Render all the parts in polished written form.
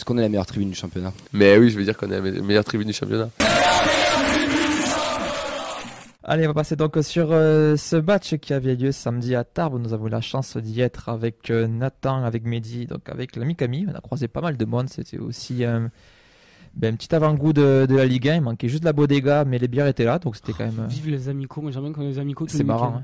qu'on est la meilleure tribune du championnat? Mais oui, je veux dire qu'on est la meilleure tribune du championnat. Allez, on va passer donc sur ce match qui avait lieu samedi à Tarbes. Nous avons eu la chance d'y être avec Nathan, avec Mehdi, donc avec l'ami Camille. On a croisé pas mal de monde. C'était aussi un petit avant-goût de la Ligue 1. Il manquait juste la bodega, mais les bières étaient là, donc c'était quand même. Vive les amicaux, moi j'aime bien qu'on ait les amicaux. C'est marrant. Hein.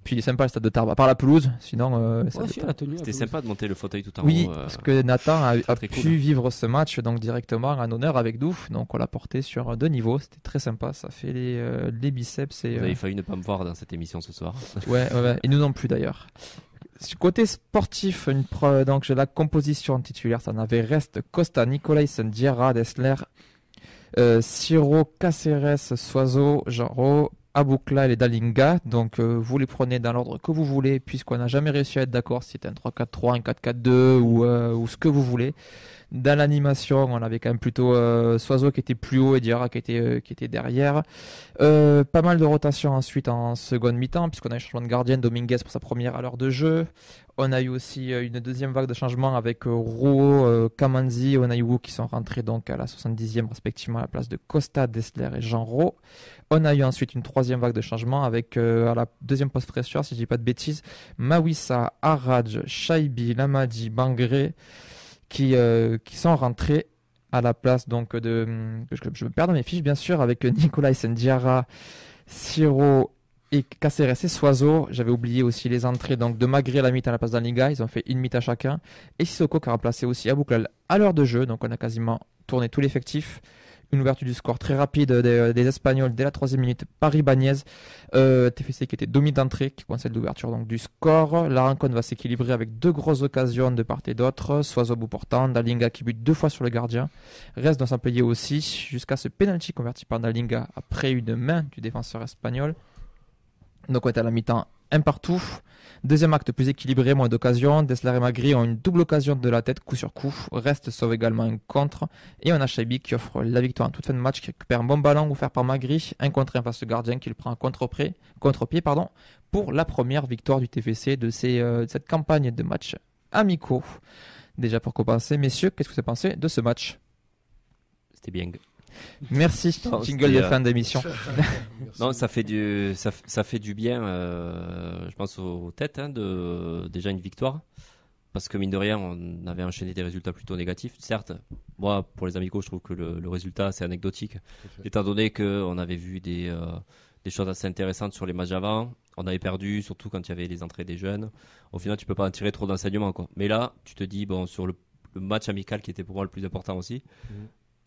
Puis il est sympa le stade de Tarbes, à part la pelouse. Sinon, c'était sympa de monter le fauteuil tout en haut. Oui, parce que Nathan a pu cool. vivre ce match donc directement en honneur avec nous. Donc on l'a porté sur 2 niveaux. C'était très sympa. Ça fait les biceps. Et, vous avez failli ne pas me voir dans cette émission ce soir. Ouais. Et nous non plus d'ailleurs. Côté sportif, donc la composition titulaire, ça n'avait reste Costa, Nicolaisen, Diarra, Dessler, Siro, Caceres, Soiseau, Genro, Aboukla et Dalinga. Donc vous les prenez dans l'ordre que vous voulez, puisqu'on n'a jamais réussi à être d'accord si c'était un 3-4-3, un 4-4-2 ou ce que vous voulez. Dans l'animation, on avait quand même plutôt Soiseau qui était plus haut et Diarra qui était derrière. Pas mal de rotation ensuite en seconde mi-temps, puisqu'on a eu un changement de gardien, Dominguez pour sa première à l'heure de jeu. On a eu aussi une deuxième vague de changements avec Rouault, Kamanzi et Onayou qui sont rentrés donc à la 70e respectivement à la place de Costa, Dessler et Genro. On a eu ensuite une troisième vague de changements avec à la deuxième poste fraîcheur, si je dis pas de bêtises, Mawissa, Haradj, Shaibi, Lamadi, Bangré qui sont rentrés à la place donc de je me perds dans mes fiches bien sûr avec Nicolaisen, Diarra, Siro et Caceres et Soiseau. J'avais oublié aussi les entrées donc de Magré à la mi-temps à la place d'Anliga, ils ont fait une mi-temps chacun, et Sissoko qui a remplacé aussi Aboukla à l'heure de jeu. Donc on a quasiment tourné tout l'effectif. Une ouverture du score très rapide des Espagnols dès la 3e minute par Ibanez. TFC qui était demi d'entrée, qui coinçait l'ouverture donc du score. La rencontre va s'équilibrer avec 2 grosses occasions de part et d'autre. Soiseau bout portant, Dalinga qui bute 2 fois sur le gardien. Reste dans son payé aussi, jusqu'à ce penalty converti par Dalinga après une main du défenseur espagnol. Donc on est à la mi-temps, un partout. Deuxième acte plus équilibré, moins d'occasions. Dessler et Magri ont une double occasion de la tête, coup sur coup. Reste sauve également un contre. Et on a Shaibi qui offre la victoire en toute fin de match, qui récupère un bon ballon offert par Magri. Un contre face au gardien qui le prend en contre-pied, pour la première victoire du TFC de cette campagne de matchs amicaux. Déjà pour commencer, messieurs, qu'est-ce que vous avez pensé de ce match? C'était bien. Merci, jingle de fin d'émission. Non, ça fait du bien, je pense aux têtes, déjà une victoire, parce que mine de rien, on avait enchaîné des résultats plutôt négatifs. Certes, moi, pour les amicaux, je trouve que le résultat c'est anecdotique, étant donné qu'on avait vu des choses assez intéressantes sur les matchs avant. On avait perdu, surtout quand il y avait les entrées des jeunes. Au final, tu peux pas en tirer trop d'enseignements, quoi. Mais là, tu te dis, bon, sur le match amical qui était pour moi le plus important aussi.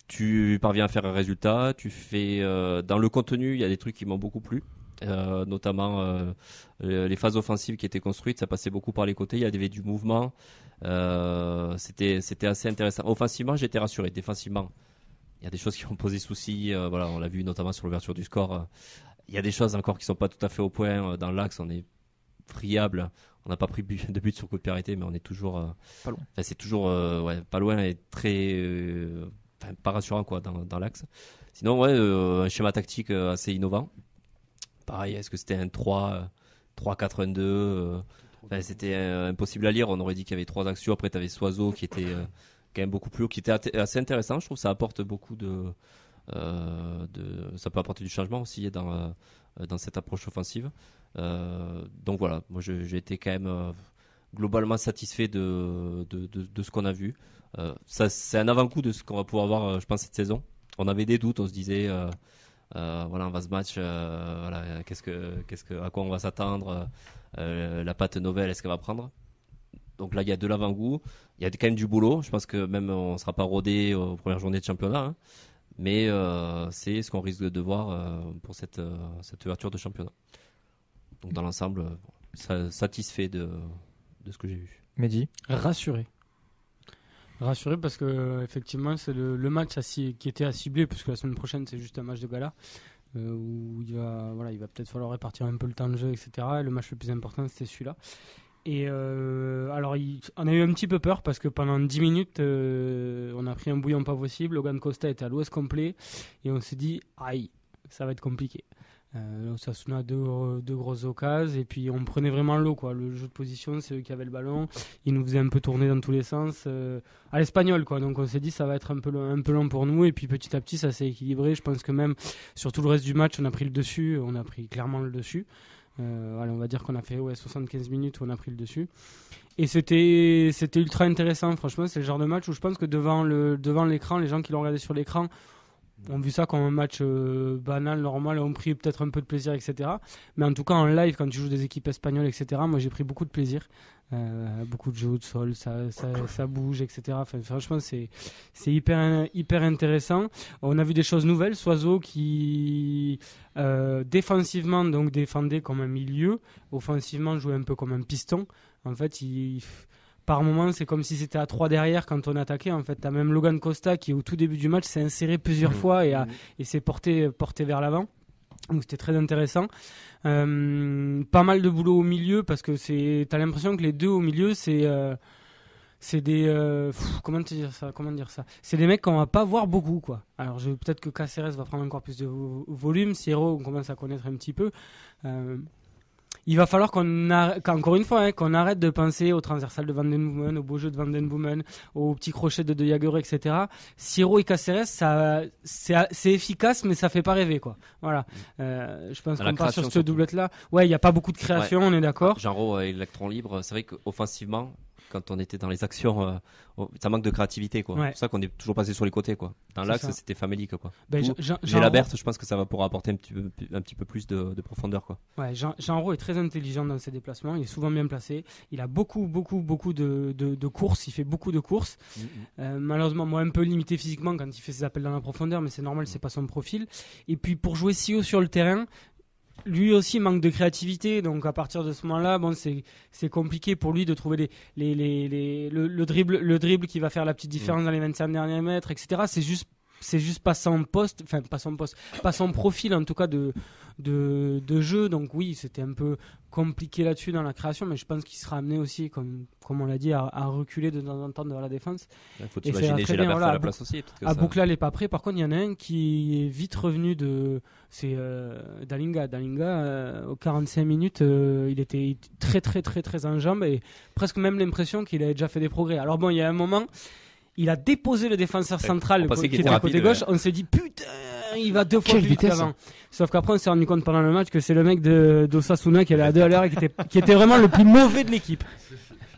Tu parviens à faire un résultat, tu fais dans le contenu, il y a des trucs qui m'ont beaucoup plu, notamment les phases offensives qui étaient construites, ça passait beaucoup par les côtés, il y avait du mouvement, c'était assez intéressant. Offensivement, j'étais rassuré. Défensivement, il y a des choses qui ont posé souci, voilà, on l'a vu notamment sur l'ouverture du score. Il y a des choses encore qui sont pas tout à fait au point. Dans l'axe, on est friable. On n'a pas pris de but sur coup de pied arrêté, mais on est toujours pas loin. C'est toujours pas loin et très pas rassurant quoi dans l'axe. Sinon un schéma tactique assez innovant. Pareil, est-ce que c'était un 3-4-1-2 c'était impossible à lire. On aurait dit qu'il y avait 3 actions. Après tu avais Soiseau qui était quand même beaucoup plus haut, qui était assez intéressant. Je trouve que ça apporte beaucoup ça peut apporter du changement aussi dans cette approche offensive. Donc voilà, moi j'ai été quand même globalement satisfait de ce qu'on a vu. Ça, c'est un avant-goût de ce qu'on va pouvoir voir, je pense, cette saison. On avait des doutes, on se disait, voilà, on va se match, voilà, à quoi on va s'attendre, la patte nouvelle, est-ce qu'elle va prendre? Donc là, il y a de l'avant-goût, il y a quand même du boulot. Je pense que même on ne sera pas rodé aux premières journées de championnat, mais c'est ce qu'on risque de voir pour cette ouverture de championnat. Donc dans l'ensemble, satisfait de ce que j'ai vu. Mehdi? Rassuré parce que effectivement c'est le match qui était à cibler, puisque la semaine prochaine c'est juste un match de gala où il va peut-être falloir répartir un peu le temps de jeu, etc. Et le match le plus important c'était celui-là. Et alors on a eu un petit peu peur parce que pendant 10 minutes on a pris un bouillon pas possible. Logan Costa était à l'ouest complet et on s'est dit aïe, ça va être compliqué. Osasuna a deux grosses occasions et puis on prenait vraiment l'eau, quoi. Le jeu de position, c'est eux qui avaient le ballon, ils nous faisaient un peu tourner dans tous les sens à l'espagnol, quoi. Donc on s'est dit ça va être un peu long pour nous et puis petit à petit ça s'est équilibré. Je pense que même sur tout le reste du match on a pris clairement le dessus. Allez, on va dire qu'on a fait 75 minutes où on a pris le dessus et c'était ultra intéressant. Franchement c'est le genre de match où je pense que devant l'écran, les gens qui l'ont regardé sur l'écran ont vu ça comme un match banal, normal, ont pris peut-être un peu de plaisir, etc. Mais en tout cas, en live, quand tu joues des équipes espagnoles, etc., moi j'ai pris beaucoup de plaisir. Beaucoup de jeux au sol, ça bouge, etc. Enfin, franchement, c'est hyper intéressant. On a vu des choses nouvelles. Soiseau qui, défensivement, donc défendait comme un milieu, offensivement, jouait un peu comme un piston. En fait, par moment, c'est comme si c'était à 3 derrière quand on attaquait. En fait, tu as même Logan Costa qui, au tout début du match, s'est inséré plusieurs fois et s'est porté vers l'avant. Donc c'était très intéressant. Pas mal de boulot au milieu parce que t'as l'impression que les deux au milieu, c'est des comment dire ça, c'est des mecs qu'on va pas voir beaucoup, quoi. Alors peut-être que Cáceres va prendre encore plus de volume. Sierro, on commence à connaître un petit peu. Il va falloir qu'encore une fois, qu'on arrête de penser au transversal de Van den Boomen, au beau jeu de Van den Boomen, au petit crochet de Jager, etc. Sierro et Cáceres, c'est efficace, mais ça fait pas rêver, quoi. Voilà. Je pense qu'on part sur cette doublette-là. Ouais, il y a pas beaucoup de création, on est d'accord. Genro électron libre, c'est vrai qu'offensivement, quand on était dans les actions, ça manque de créativité, quoi. Ouais. C'est pour ça qu'on est toujours passé sur les côtés, quoi. Dans l'axe, c'était famélique, quoi. Jean la Berthe, je pense que ça va pouvoir apporter un petit peu plus de profondeur, quoi. Ouais, Genro est très intelligent dans ses déplacements, il est souvent bien placé, il a beaucoup de courses, il fait beaucoup de courses. Malheureusement, moi un peu limité physiquement quand il fait ses appels dans la profondeur, mais c'est normal, c'est pas son profil. Et puis pour jouer si haut sur le terrain, lui aussi manque de créativité, donc à partir de ce moment-là, bon, c'est compliqué pour lui de trouver le dribble qui va faire la petite différence dans les 25 derniers mètres, etc. C'est juste pas son poste, enfin pas son profil en tout cas de jeu. Donc oui, c'était un peu compliqué là-dessus dans la création, mais je pense qu'il sera amené aussi, comme on l'a dit, à reculer de temps en temps devant la défense. Il faut t'imaginer Gélabert à la place aussi. Aboukhlal n'est pas prêt. Par contre, il y en a un qui est vite revenu c'est Dalinga. Aux 45 minutes, il était très très très très en jambes et presque même l'impression qu'il avait déjà fait des progrès. Alors bon, il y a un moment, il a déposé le défenseur central qui était à côté gauche. On s'est dit putain, il va 2 fois plus vite qu'avant. Sauf qu'après on s'est rendu compte pendant le match que c'est le mec d'Osasuna qui allait à 2 à l'heure et qui était vraiment le plus mauvais de l'équipe.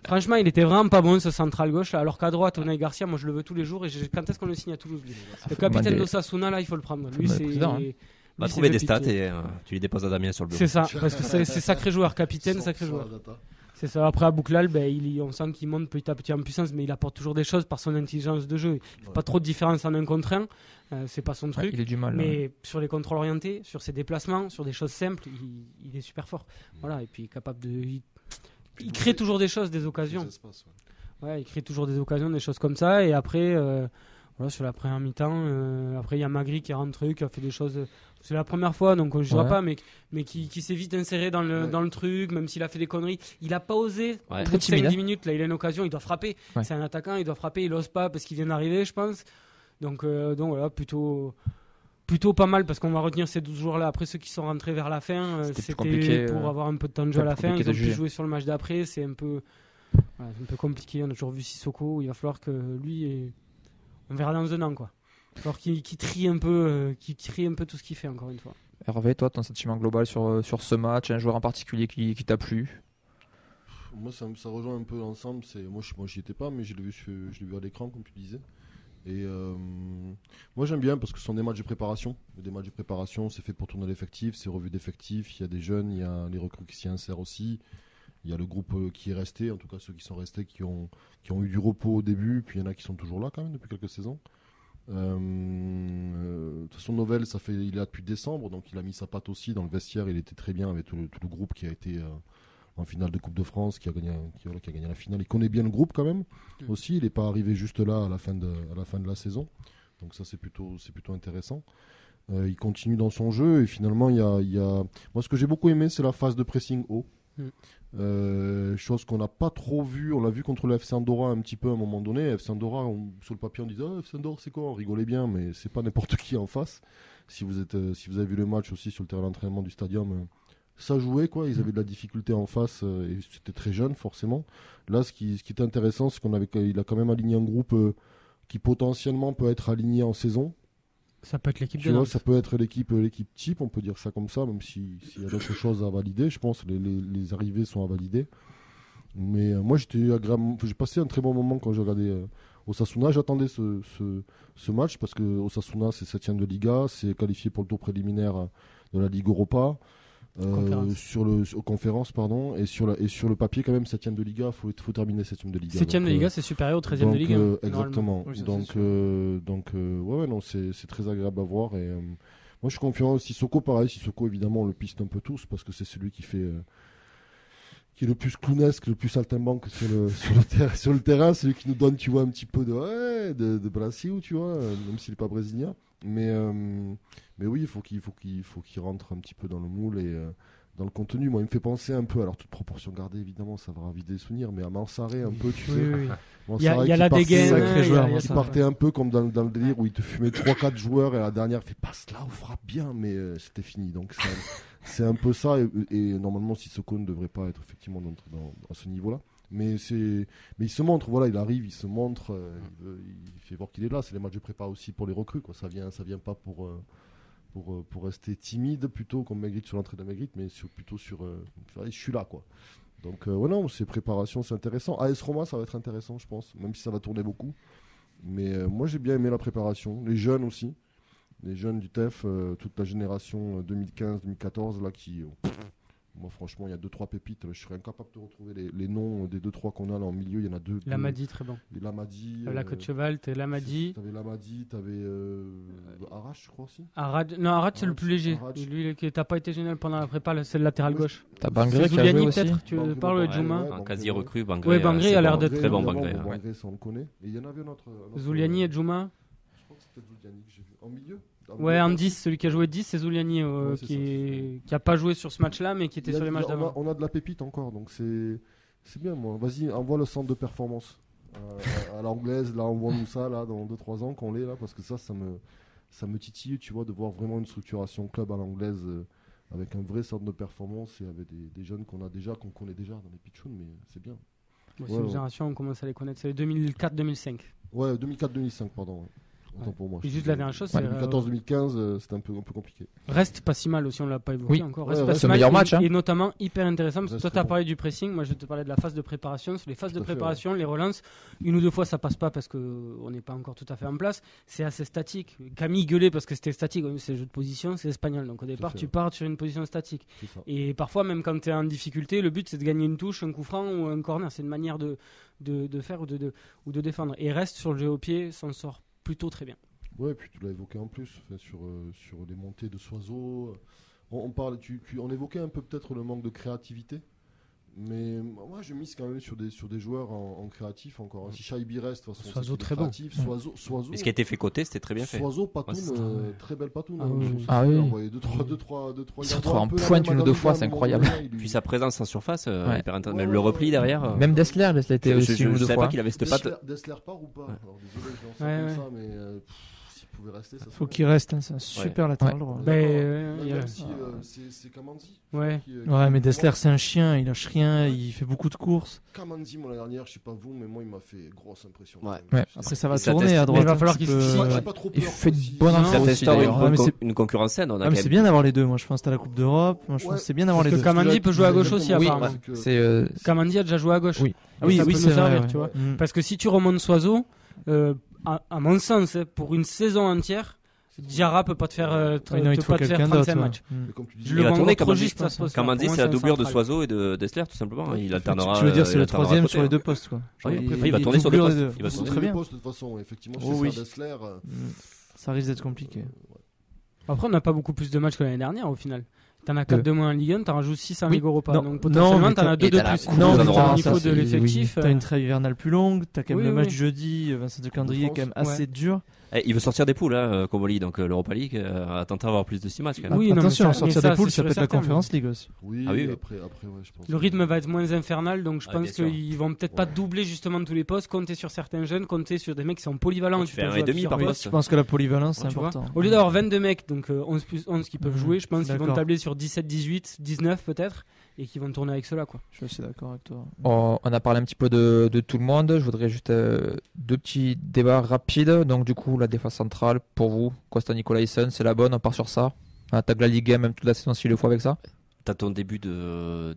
Franchement, il était vraiment pas bon ce central gauche là, alors qu'à droite Unai Garcia, moi je le veux tous les jours et quand est-ce qu'on le signe à Toulouse lui. Le capitaine d'Osasuna là, il faut le prendre. Lui c'est va trouver des stats et tu les déposes à Damien sur le bureau. C'est ça, parce que c'est sacré joueur, capitaine, sacré joueur. C'est ça. Après Aboukhlal, on sent qu'il monte petit à petit en puissance, mais il apporte toujours des choses par son intelligence de jeu. Il fait pas trop de différence en 1 contre 1, c'est pas son truc. Il a du mal. Mais sur les contrôles orientés, sur ses déplacements, sur des choses simples, il est super fort. Voilà, et puis capable de. Il crée toujours des choses, des occasions. Ouais, il crée toujours des occasions, des choses comme ça. Et après, sur la première mi-temps, après il y a Magri qui est rentré, qui a fait des choses. C'est la première fois, donc je ne vois pas, mais qui s'est vite inséré dans le truc, même s'il a fait des conneries. Il n'a pas osé. Très timide. 5-10 minutes, là, il a une occasion, il doit frapper. Ouais. C'est un attaquant, il doit frapper, il n'ose pas parce qu'il vient d'arriver, je pense. Donc voilà, plutôt pas mal parce qu'on va retenir ces 12 jours-là. Après, ceux qui sont rentrés vers la fin, c'était pour avoir un peu de temps de jeu à la fin. Ils ont pu jouer sur le match d'après. C'est un peu compliqué. On a toujours vu Sissoko. Il va falloir que lui, on verra dans un an, quoi. Alors qu'il trie un peu, tout ce qu'il fait encore une fois. Hervé, toi, ton sentiment global sur ce match, un joueur en particulier qui t'a plu? Moi, ça rejoint un peu l'ensemble. Moi, j'y étais pas, mais je l'ai vu à l'écran, comme tu disais. Et moi, j'aime bien parce que ce sont des matchs de préparation. Des matchs de préparation, c'est fait pour tourner l'effectif, c'est revu d'effectifs. Il y a des jeunes, il y a les recrues qui s'y insèrent aussi. Il y a le groupe qui est resté, en tout cas ceux qui sont restés, qui ont eu du repos au début. Puis il y en a qui sont toujours là quand même depuis quelques saisons. De toute façon, Novell, il est là depuis décembre, donc il a mis sa patte aussi dans le vestiaire. Il était très bien avec tout le groupe qui a été en finale de Coupe de France, qui a gagné la finale. Il connaît bien le groupe quand même aussi. Il n'est pas arrivé juste là à la fin de la saison, donc ça c'est plutôt intéressant. Il continue dans son jeu et finalement il y a... Moi, ce que j'ai beaucoup aimé, c'est la phase de pressing haut. Chose qu'on n'a pas trop vue. On l'a vu contre le FC Andorra un petit peu à un moment donné. FC Andorra, sur le papier on disait FC Andorra c'est quoi, on rigolait bien, mais c'est pas n'importe qui en face. si vous avez vu le match aussi sur le terrain d'entraînement du stadium, ça jouait quoi. Ils avaient de la difficulté en face et c'était très jeune forcément. Là, ce qui est intéressant, c'est qu'il a quand même aligné un groupe qui potentiellement peut être aligné en saison. Ça peut être l'équipe Tu de vois, Nantes. ça peut être l'équipe type, on peut dire ça comme ça, même s'il y a d'autres choses à valider. Je pense les arrivées sont à valider. Mais moi, j'ai passé un très bon moment quand j'ai regardé Osasuna. J'attendais ce match parce que Osasuna, c'est 7ème de Liga, c'est qualifié pour le tour préliminaire de la Ligue Europa. Conférence, pardon, et sur le papier quand même 7ème de Liga, faut terminer 7ème de Liga. 7ème de Liga, c'est supérieur au 13ème de Liga. Exactement. Oui, ça, Ouais, non, c'est très agréable à voir et moi je suis confiant. Sissoko, pareil, Sissoko évidemment on le piste un peu tous parce que c'est celui qui est le plus clownesque, le plus saltimbanque sur le terrain, celui qui nous donne, tu vois, un petit peu de Brasil, tu vois, même s'il n'est pas brésilien. Mais oui, il faut qu'il rentre un petit peu dans le moule et dans le contenu. Moi, il me fait penser un peu, alors toute proportion gardée, évidemment, ça va raviver des souvenirs, mais à Mansaré un peu, tu sais. Oui. Mansaré Il y a la dégaine. sacré joueur, il y a qui ça. partait un peu comme dans le délire où il te fumait 3-4 joueurs et à la dernière, il fait passe là ou frappe bien, mais c'était fini. Donc c'est un peu ça. Et normalement, Sissoko ne devrait pas être effectivement à ce niveau-là. Mais il se montre, voilà, il arrive, il se montre, il fait voir qu'il est là. C'est les matchs de prépa aussi pour les recrues, quoi. Ça vient pas pour rester timide plutôt comme Magritte sur l'entrée de Magritte, mais plutôt sur je suis là, quoi. Donc non, ces préparations, c'est intéressant. AS Roma, ça va être intéressant, je pense, même si ça va tourner beaucoup. Mais moi, j'ai bien aimé la préparation. Les jeunes aussi, les jeunes du TEF, toute la génération 2015-2014 là qui moi, franchement, il y a 2-3 pépites. Je serais incapable de retrouver les noms des 2-3 qu'on a là en milieu. Il y en a 2. Lamadi, très bon. Lamadi. La Côte Cheval, t'es Lamadi. T'avais Lamadi, t'avais Arrache, je crois aussi. Arad, c'est le plus léger. Arad. Lui, qui n'a pas été génial pendant la prépa, c'est le latéral gauche. T'as Bangré qui a joué Zouliani, aussi. peut-être. Tu parles de Juma. En quasi recrue, Bangré. Ouais, Bangré a l'air d'être très bon. Bangré, Bangré, ouais. Bangré, ça on le connaît. Et il y en avait un autre. Zouliani et Juma. Je crois que c'était Zouliani que j'ai vu. En milieu. Ouais, en 10, celui qui a joué 10, c'est Zouliani Ouais, c'est qui n'a pas joué sur ce match-là, mais qui était sur les matchs d'avant. On a de la pépite encore, donc c'est bien. Moi, vas-y, envoie le centre de performance à l'anglaise. Là, envoie-nous ça là dans 2-3 ans qu'on l'est là, parce que ça me titille, tu vois, de voir vraiment une structuration club à l'anglaise avec un vrai centre de performance et avec des jeunes qu'on connaît déjà dans les pitchouns, mais c'est bien. C'est une génération, on commence à les connaître. C'est les 2004-2005. Ouais, 2004-2005, pardon. Ouais. Autant pour moi. Et juste la dernière chose, Ouais, c'est 2014-2015, c'était un peu compliqué. Reste pas si mal aussi, on l'a pas évoqué Oui. encore. Ouais, Reste ouais, pas c'est si le mal meilleur match, hein. et notamment hyper intéressant parce que Reste toi tu as bon. parlé du pressing, moi je vais te parler de la phase de préparation. Sur les phases Tout de à fait, préparation, les relances, une ou deux fois ça passe pas parce que on n'est pas encore tout à fait en place. C'est assez statique. Camille gueulait parce que c'était statique. C'est le jeu de position, c'est espagnol. Donc au départ fait, tu ouais. pars sur une position statique. C'est ça. Et parfois même quand tu es en difficulté, le but c'est de gagner une touche, un coup franc ou un corner. C'est une manière de faire ou de défendre. Et reste sur le jeu au pied, s'en sort plutôt très bien. Ouais, puis tu l'as évoqué en plus, sur les montées de Soiseau. On évoquait un peu peut-être le manque de créativité. Mais moi, je mise quand même sur des joueurs en créatif encore. Si Shaibi reste, de toute façon, Soiseau c'est qu'il est très bon. créatif. Soiseau. Et ce qui a été fait côté, c'était très bien fait. Soiseau, Patoun, Ouais, c'est très belle Patoun. Ah oui. Ah oui. Envoyé 2-3. Il se retrouve en pointe une ou deux fois, c'est incroyable. Puis sa présence en surface, Ouais. hyper intéressante. Même le repli derrière. Même Dessler était aussi une ou deux savais fois. pas qu'il avait cette patte. Dessler part ou pas? Ouais. Alors désolé, je lance Ouais, comme ouais. ça, mais s'il pouvait rester, ça serait Faut bien. qu'il reste, hein, c'est un super latéral droit. Ben, Même si c'est Kamanzi. Ouais. Ouais, mais Dessler, c'est un chien, il lâche rien, il fait beaucoup de courses. Kamanzi, moi, l'année dernière, je sais pas vous, mais moi, il m'a fait grosse impression. Ouais. Ouais. Après, ça va Et ça tourner teste- à droite. Mais il va un falloir petit qu'il peu. se- J'ai pas trop Il peur. fait de aussi. bonnes Non, infos Ça aussi, t'instaure d'ailleurs. Ouais, mais c'est- une concurrence saine. On a Ah, quand mais même- c'est bien d'avoir les deux. Moi, je pense que t'as la Coupe d'Europe. Moi, je pense que c'est bien d'avoir les Parce deux. que Kamandi peut jouer à gauche aussi, Oui, apparemment. C'est Kamandi a déjà joué à gauche. Oui. Ah oui, ça oui, peut c'est nous servir, vrai, tu vois. ouais. Mm. Parce que si tu remontes Soiseau, à mon sens, pour une saison entière, Diarra peut pas te faire, Ouais, non, il te te faut pas te faire quelqu'un 35 d'autre. matchs. Ouais. Mm. Mais comme tu dis, Je Il le va vois tourner trop Kamandi, juste à ce poste. Kamandi, c'est la doublure de Soiseau et de Dessler, tout simplement. Il alternera. Tu veux dire, c'est il le alternera troisième côté, sur les hein. deux postes, quoi. Oui, Genre, il va tourner sur deux doublure postes. les deux. Il va c'est tourner. très bien. postes, de toute façon, effectivement, Oh, c'est oui. ça, Dessler. Mm. Ça risque d'être compliqué. Après, on n'a pas beaucoup plus de matchs que l'année dernière au final. T'en as 4 de moins en Ligue 1, t'en rajoutes 6 en Oui. Ligue Europa. Non. Donc Non, potentiellement, mais t'en as 2 et de t'as la plus. Coupe Non, des mais Endroits, au niveau ça, de l'effectif. T'as une trêve hivernale plus longue, t'as quand même Oui, le match oui. du jeudi, Vincent de calendrier France. quand même assez dur. Il veut sortir des poules, Comoli, donc l'Europa League a tenté d'avoir plus de 6 matchs. Quand même. Oui, non, mais Attention, ça- sortir mais ça, des poules, c'est ça sûr peut et être la certain, Conférence League aussi. Oui, Ah oui, oui. après, ouais, je pense. Le rythme va être moins infernal, donc je Ouais, pense bien sûr. qu'ils vont peut-être pas doubler justement tous les postes, compter sur certains jeunes, compter sur des mecs qui sont polyvalents. Tu qui fais peuvent un jouer et à demi plusieurs par postes. poste. Je pense que la polyvalence, c'est Tu vois, important. au lieu d'avoir 22 mecs, donc 11 plus 11 qui peuvent jouer, je pense qu'ils vont D'accord. tabler sur 17, 18, 19 peut-être, et qui vont tourner avec cela, quoi. Je suis assez d'accord avec toi. On a parlé un petit peu de tout le monde. Je voudrais juste 2 petits débats rapides. Donc, du coup, la défense centrale, pour vous, Costa Nicolaisen, c'est la bonne. On part sur ça. On attaque la Ligue 1, même toute la saison, s'il le faut, avec ça. T'as ton début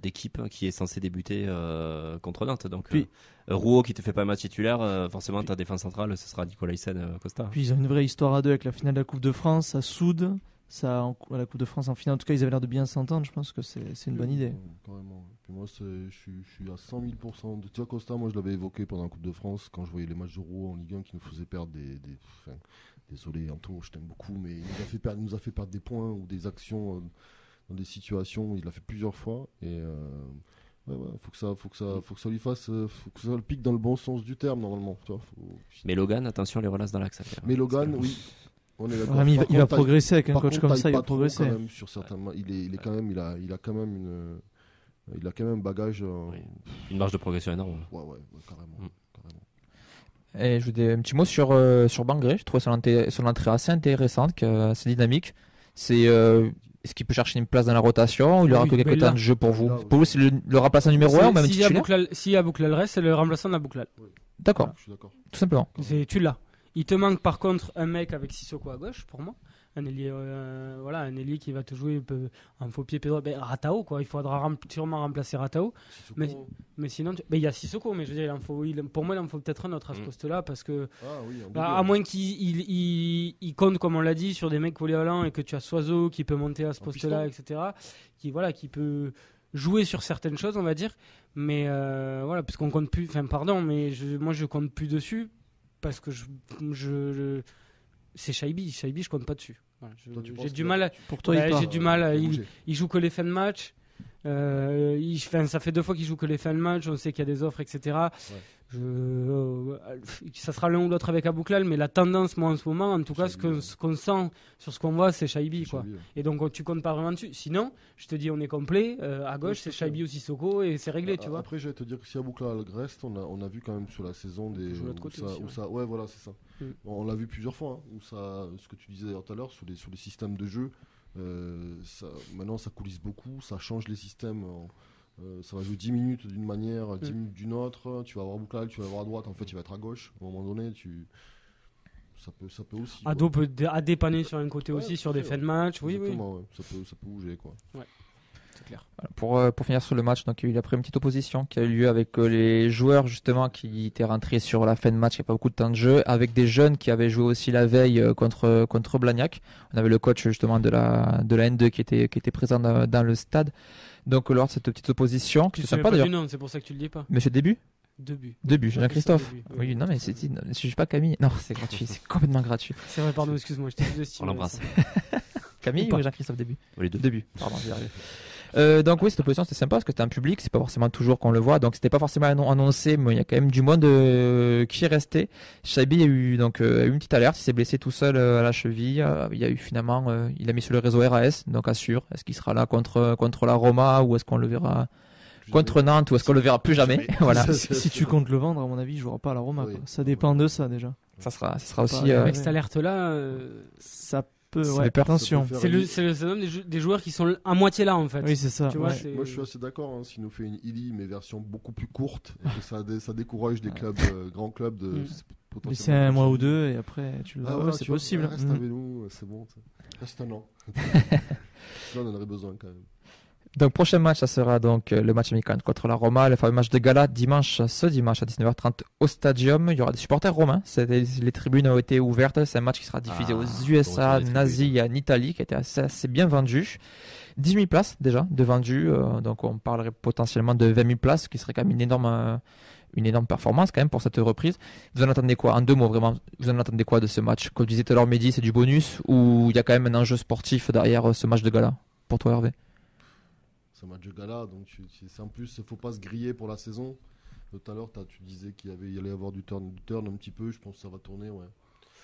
d'équipe qui est censé débuter contre Nantes. Donc, Puis- Rouault qui te fait pas un match titulaire, forcément ta défense centrale, ce sera Nicolaisen Costa. Puis ils ont une vraie histoire à deux avec la finale de la Coupe de France, ça soude. Ça, à la Coupe de France en finale, en tout cas, ils avaient l'air de bien s'entendre. Je pense que c'est une bonne idée. Carrément. Puis moi, je suis à 100 000%. Tu vois, Costa, moi, je l'avais évoqué pendant la Coupe de France, quand je voyais les matchs de Rouault en Ligue 1 qui nous faisaient perdre enfin, désolé, Anto, je t'aime beaucoup, mais il nous a fait perdre des points ou des actions dans des situations. Il l'a fait plusieurs fois. Et faut que ça lui fasse. Faut que ça le pique dans le bon sens du terme, normalement. Tu vois, Mais Logan, attention, les relaces dans l'axe. Mais Logan, oui. On est d'accord. Rémi, Par il va contre, progresser avec un par coach contre, comme taille ça, il pas va trop, progresser. quand même, sur certains il est quand même, il a quand même il a quand même un bagage. Oui. Une marge de progression énorme. Ouais, carrément. Mm. Et je vous dis un petit mot sur Bangré. Je trouvais son entrée assez intéressante, assez dynamique. C'est est-ce qu'il peut chercher une place dans la rotation ou il aura Oui, que quelques mais là- temps de jeu pour vous? là, Pour vous, c'est le remplaçant numéro 1 ou même titulaire? S'il y a Bouklal reste, c'est le remplaçant de la Bouklal. D'accord, Je suis d'accord. tout simplement. Tu l'as. Il te manque par contre un mec avec Sissoko à gauche pour moi. Un ailier, un ailier qui va te jouer un faux pied pédro. Ratao, quoi. Il faudra sûrement remplacer Ratao. Mais sinon, il y a Sissoko, mais je veux dire, pour moi, il en faut peut-être un autre à ce poste-là parce que, à moins qu'il compte, comme on l'a dit, sur des mecs polyvalents et que tu as Soiseau qui peut monter à ce poste-là, etc. Qui peut jouer sur certaines choses, on va dire. Mais voilà, parce qu'on compte plus. Enfin, pardon, mais moi, je compte plus dessus parce que c'est Shaibi, je compte pas dessus. Voilà, j'ai du mal. Pour toi, il part. J'ai du mal. Il joue que les fins de match. Ça fait 2 fois qu'il joue que les fins de match. On sait qu'il y a des offres, etc. Ça sera l'un ou l'autre avec Abouklal, mais la tendance, moi, en ce moment, en tout cas, ce qu'on sent sur ce qu'on voit, c'est Shaibi, quoi. Et donc, tu comptes pas vraiment dessus. Sinon, je te dis, on est complet. À gauche, c'est Shaibi ou Sissoko et c'est réglé, tu vois. Après, je vais te dire que si Abouklal reste, on a vu quand même sur la saison des. Ouais, voilà, c'est ça. On l'a vu plusieurs fois, hein, où ça, ce que tu disais d'ailleurs tout à l'heure, sur les systèmes de jeu, maintenant ça coulisse beaucoup, ça change les systèmes. Ça va jouer 10 minutes d'une manière, 10 minutes d'une autre. Tu vas avoir Bouklal, tu vas avoir à droite, en fait, il va être à gauche. À un moment donné, ça peut aussi. Ado peut dépanner sur un côté aussi, sur des fins de match. Oui. Ouais. Ça peut bouger, quoi. Ouais. C'est clair. Pour finir sur le match, donc il y a eu après une petite opposition qui a eu lieu avec les joueurs justement qui étaient rentrés sur la fin de match, il n'y a pas beaucoup de temps de jeu, avec des jeunes qui avaient joué aussi la veille contre Blagnac. On avait le coach justement de la N2 qui était présent dans le stade. Donc lors de cette petite opposition, Tu c'est sais sympa pas d'ailleurs. du nom, c'est pour ça que tu le dis pas. Monsieur Début, 2 buts. Jean-Christophe. Début, Oui, non mais je suis pas Camille. Non, c'est gratuit, c'est complètement gratuit. C'est vrai, pardon, excuse-moi, je t'ai sous-estimé. On l'embrasse. Camille Ou ou Jean-Christophe Début? Les deux. Début, pardon, j'y arrive. Donc oui, cette opposition c'était sympa parce que c'était un public, c'est pas forcément toujours qu'on le voit, donc c'était pas forcément annoncé, mais il y a quand même du monde qui est resté. Shaibi a eu une petite alerte, il s'est blessé tout seul à la cheville. Il y a eu finalement, il a mis sur le réseau RAS, donc assure. Est-ce qu'il sera là contre la Roma ou est-ce qu'on le verra contre Nantes ou est-ce qu'on le verra plus jamais? Voilà. Si tu comptes le vendre, à mon avis, il jouera pas à la Roma. Oui. Quoi. Ça dépend de ça déjà. Ça sera aussi. Ouais. Avec cette alerte-là, Ça peut. Ça Ouais, fait peur. attention. Ça peut c'est faire le syndrome des joueurs qui sont à moitié là en fait. Oui, c'est ça. Tu vois, ouais. c'est- Moi, je suis assez d'accord. Hein, s'il nous fait une Illy, mais version beaucoup plus courte, et que ça décourage des clubs, grands clubs, Laisser potentiellement. un mois ou deux et après tu le Ah, vois. voilà, C'est tu vois, possible. Reste avec nous, c'est bon. Reste un an. Là, on en aurait besoin quand même. Donc prochain match, ça sera donc le match amical contre la Roma, le fameux match de gala ce dimanche à 19h30 au Stadium. Il y aura des supporters romains, les tribunes ont été ouvertes, c'est un match qui sera diffusé aux USA, donc, Asie et en Italie, qui a été assez bien vendu. 18 000 places déjà de vendues, donc on parlerait potentiellement de 20 000 places, ce qui serait quand même une énorme performance quand même pour cette reprise. Vous en attendez quoi? En 2 mots vraiment, vous en attendez quoi de ce match? Comme disait tout à l'heure Mehdi, c'est du bonus ou il y a quand même un enjeu sportif derrière ce match de gala pour toi Hervé? c'est un match de gala, donc c'est en plus, il faut pas se griller pour la saison. Tout à l'heure, tu disais qu'il y allait y avoir du turn un petit peu. Je pense que ça va tourner, ouais.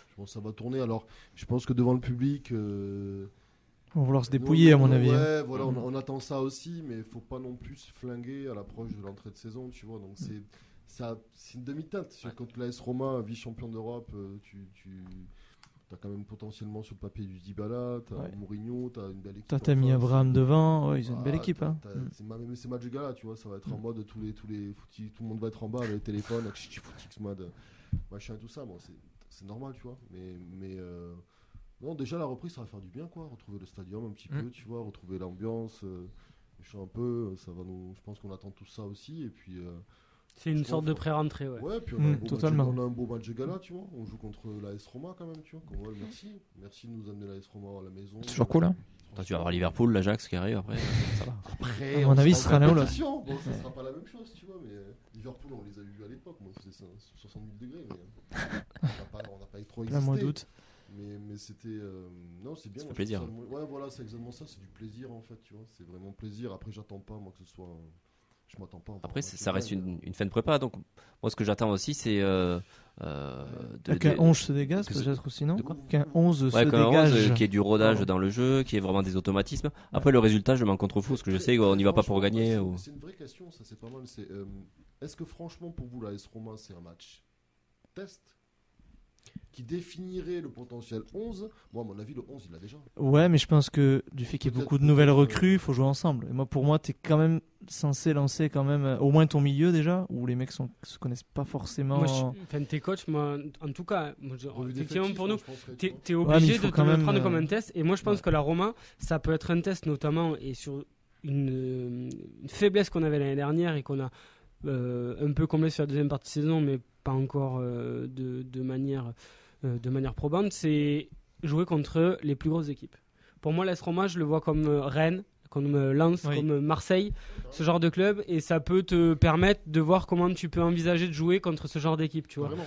Je pense que ça va tourner. Alors, je pense que devant le public, Ils vont vouloir se dépouiller, à mon avis. Ouais, voilà, on attend ça aussi, mais il faut pas non plus se flinguer à l'approche de l'entrée de saison, tu vois. Donc c'est une demi-teinte. Ouais. Contre l'AS Roma, vice-champion d'Europe, tu as quand même potentiellement sur le papier du Dybala, tu as Mourinho, tu as une belle équipe. T'as mis Abraham devant, ils ont une belle équipe. Hein. C'est match de gala, tu vois, ça va être en mode tout le monde va être en bas avec le téléphone, avec Footix-Mode, machin et tout ça. Bon, c'est normal, tu vois. Mais non, déjà la reprise, ça va faire du bien, quoi. Retrouver le stadium un petit peu, tu vois, retrouver l'ambiance. Je sais un peu, ça va nous. Je pense qu'on attend tout ça aussi, et puis. C'est une sorte de pré-rentrée, ouais. Ouais, puis totalement. on a un beau match de gala, tu vois. On joue contre l'AS Roma quand même, tu vois. Merci de nous amener l'AS Roma à la maison. C'est toujours cool, hein. Tu vas avoir Liverpool, l'Ajax qui arrive après. Ça va. Après, à mon avis, ce sera là ou là. Bon, ça sera pas la même chose, tu vois. Mais Liverpool, on les a vus à l'époque. Moi, je faisais ça 60 000 degrés, mais on n'a pas trop existé. Là, moins doute. Mais c'était. Non, c'est bien. Ça fait plaisir. Ouais, voilà, c'est exactement ça. C'est du plaisir, en fait, tu vois. C'est vraiment plaisir. Après, j'attends pas, moi, que ce soit. Je m'attends pas. Après, ça reste une fin de prépa. Donc, moi, ce que j'attends aussi, c'est. Qu'un 11 se dégage, peut-être aussi, non? Qu'un 11 se qu'un dégage. 11 qui est du rodage dans le jeu, qui est vraiment des automatismes. Après, le résultat, je m'en contrefous, parce que je sais qu'on n'y va pas pour gagner. C'est une vraie question, ça, c'est pas mal. Est-ce que, franchement, pour vous, la AS Roma, c'est un match test qui définirait le potentiel 11? Moi, à mon avis, le 11, il l'a déjà. Ouais, mais je pense que du fait qu'il y ait beaucoup de nouvelles recrues, il faut jouer ensemble. Et moi, pour moi, t'es quand même censé lancer quand même au moins ton milieu déjà, où les mecs se connaissent pas forcément. Moi, tes coachs, moi, en tout cas, effectivement pour nous, t'es Ouais, obligé de te quand le même, prendre comme un test. Et moi, je pense que la Roma, ça peut être un test notamment et sur une faiblesse qu'on avait l'année dernière et qu'on a un peu comblé sur la deuxième partie de saison, mais pas encore de manière probante, c'est jouer contre les plus grosses équipes. Pour moi, l'AS Roma, je le vois comme Rennes, comme Lens, comme Marseille, ce genre de club, et ça peut te permettre de voir comment tu peux envisager de jouer contre ce genre d'équipe, tu vois. Vraiment.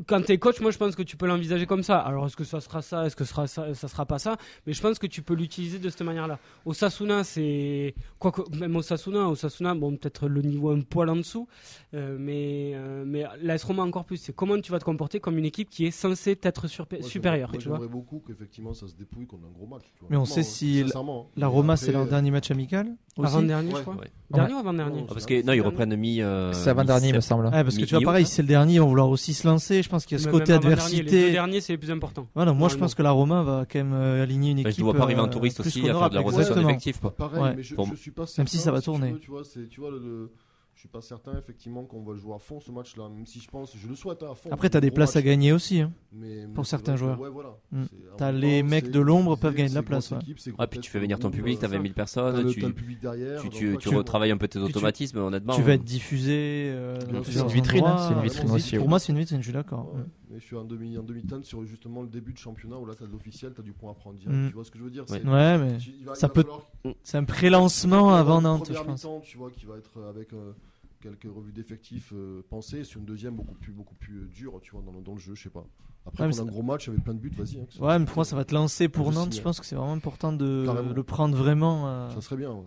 Quand t'es coach, moi je pense que tu peux l'envisager comme ça. Alors est-ce que ça sera ça, est-ce que ça sera pas ça, mais je pense que tu peux l'utiliser de cette manière-là. Osasuna, c'est quoique même Osasuna, bon peut-être le niveau un poil en dessous, mais l'AS Roma encore plus. C'est comment tu vas te comporter comme une équipe qui est censée être supérieure. Moi, tu vois. j'aimerais beaucoup qu'effectivement ça se dépouille qu'on a un gros match. Tu vois. Mais on sait si la Roma, c'est leur dernier match amical aussi. Avant-dernier, je crois. Ouais. Dernier ou avant-dernier? Parce que non, ils reprennent C'est avant-dernier, il me semble. Ouais, parce que tu vois, pareil, c'est le dernier, ils vont vouloir aussi se lancer. Je pense qu'il y a ce Même côté avant-dernier, adversité. Les deux derniers, c'est les plus importants. Voilà, moi je pense que la Roma va quand même aligner une équipe. Je ne vois pas arriver un touriste plus aussi à faire qu'honorable, de la rotation exactement. d'effectifs. Pareil, Ouais. mais je suis pas certain. Même si ça va tourner. Tu vois, je suis pas certain effectivement qu'on va jouer à fond ce match-là, même si je le souhaite à fond. Après, t'as des places à gagner aussi. Hein. Mais pour c'est certains vrai que, joueurs. ouais, voilà. T'as les mecs de l'ombre peuvent gagner de la place. Ah, puis tu fais venir ton public, t'as 20 000 personnes, t'as le public derrière. tu retravailles un peu tes automatismes, honnêtement. Tu vas être diffusé. C'est une vitrine, c'est une vitrine aussi. Pour moi, c'est une vitrine, je suis d'accord. Mais je suis en demi-teinte sur justement le début de championnat où là t'as de l'officiel, t'as du point à prendre direct. Tu vois ce que je veux dire? Ouais, mais ça peut. C'est un pré-lancement avant Nantes, je pense. Tu vois, qui va être avec quelques revues d'effectifs pensées sur une deuxième beaucoup plus dure, tu vois, dans le jeu, je sais pas. Après, on a un gros match avec plein de buts, vas-y. Hein, ouais, mais pour moi, ça va te lancer pour Nantes. Je pense que c'est vraiment important de le prendre vraiment. Ça serait bien. Ouais.